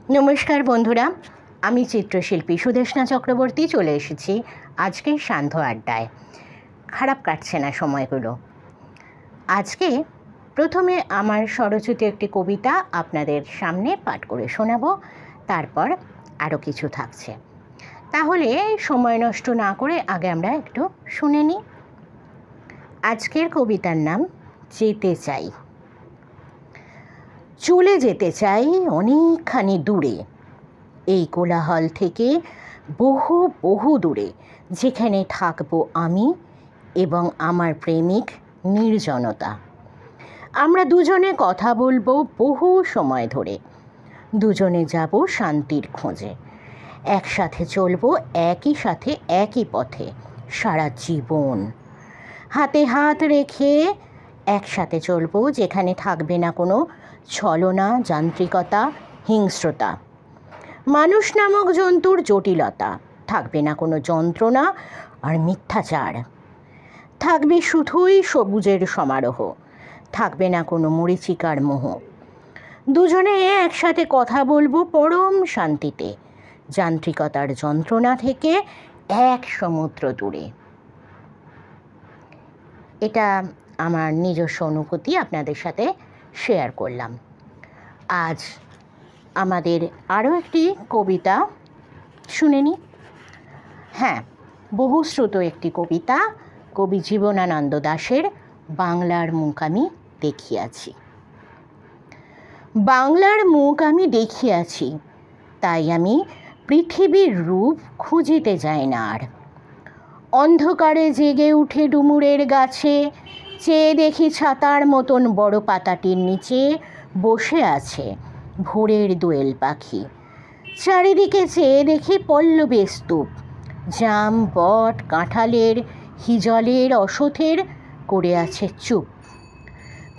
নমস্কার বন্ধুরা, আমি চিত্রশিল্পী সুদেষ্ণা চক্রবর্তী চলে এসেছি আজকের সান্ধ্য আড্ডায়। খারাপ কাটছে না সময়গুলো। আজকে প্রথমে আমার স্বরচিত একটি কবিতা আপনাদের সামনে পাঠ করে শোনাবো, তারপর আরও কিছু থাকছে। তাহলে সময় নষ্ট না করে আগে আমরা একটু শুনে নিই। আজকের কবিতার নাম যেতে চাই। চলে যেতে চাই অনেকখানি দূরে, এই কোলাহল থেকে বহু বহু দূরে, যেখানে থাকবো আমি এবং আমার প্রেমিক নির্জনতা। আমরা দুজনে কথা বলবো বহু সময় ধরে, দুজনে যাব শান্তির খোঁজে, একসাথে চলবো একই সাথে একই পথে সারা জীবন। হাতে হাত রেখে একসাথে চলবো, যেখানে থাকবে না কোনো ছলনা, যান্ত্রিকতা, হিংস্রতা, মানুষ নামক জন্তুর জটিলতা, থাকবে না কোনো যন্ত্রণা আর মিথ্যাচার, থাকবে শুধুই সবুজের সমারোহ, থাকবে না কোনো মরীচিকার মোহ। দুজনে একসাথে কথা বলবো পরম শান্তিতে, যান্ত্রিকতার যন্ত্রণা থেকে এক সমুদ্র দূরে। এটা আমার নিজস্ব অনুভূতি আপনাদের সাথে শেয়ার করলাম। আজ আমাদের আরও একটি কবিতা শুনে নিই। হ্যাঁ, বহুশ্রুত একটি কবিতা, কবি জীবনানন্দ দাশের বাংলার মুখ আমি দেখিয়াছি। বাংলার মুখ আমি দেখিয়াছি, তাই আমি পৃথিবীর রূপ খুঁজিতে যাই না আর। অন্ধকারে জেগে উঠে ডুমুরের গাছে, চেয়ে দেখি ছাতার মতন বড় পাতাটির নিচে বসে আছে ভোরের দোয়েল পাখি। চারিদিকে চেয়ে দেখি পল্লবের স্তূপ, জাম, বট, কাঁঠালের, হিজলের, অশথের করে আছে চুপ।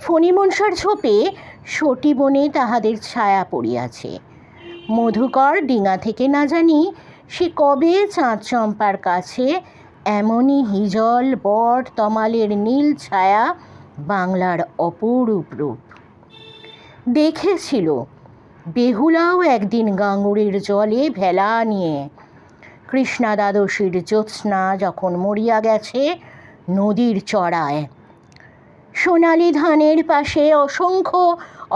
ফণিমনসার ঝোপে সটি বনে তাহাদের ছায়া পড়িয়াছে। মধুকর ডিঙা থেকে না জানি সে কবে চাঁদ চম্পার কাছে এমনই হিজল, বট, তমালের নীল ছায়া বাংলার অপরূপ রূপ দেখেছিল। বেহুলাও একদিন গাঙ্গুড়ির জলে ভেলা নিয়ে, কৃষ্ণা দ্বাদশীর জ্যোৎস্না যখন মরিয়া গেছে নদীর চড়ায়। সোনালি ধানের পাশে অসংখ্য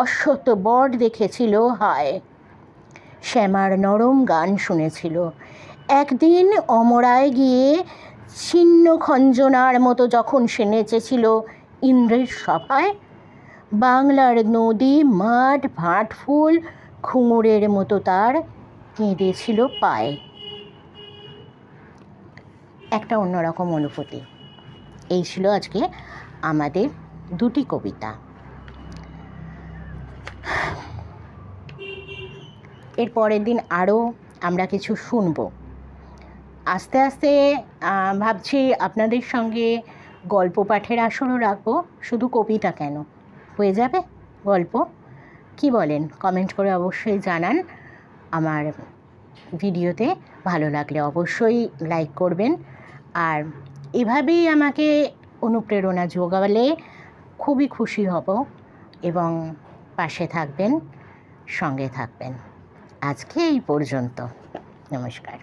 অশ্বত্থ বট দেখেছিল হায়। শ্যামার নরম গান শুনেছিল। একদিন অমরায় গিয়ে ছিন্ন খঞ্জনার মতো যখন সে নেচেছিল ইন্দ্রের সভায়, বাংলার নদী, মাঠ, ভাট ফুল ঘুঙুরের মতো তার কেঁদেছিল পায়ে। একটা অন্যরকম অনুভূতি। এই ছিল আজকে আমাদের দুটি কবিতা। এর পরের দিন আরও আমরা কিছু শুনবো। আস্তে আস্তে ভাবছি আপনাদের সঙ্গে গল্প পাঠের আসরও রাখবো। শুধু কবিতা কেন, হয়ে যাবে গল্প, কি বলেন? কমেন্ট করে অবশ্যই জানান। আমার ভিডিওতে ভালো লাগলে অবশ্যই লাইক করবেন, আর এভাবেই আমাকে অনুপ্রেরণা যোগালে খুবই খুশি হব এবং পাশে থাকবেন, সঙ্গে থাকবেন। আজকে এই পর্যন্ত। নমস্কার।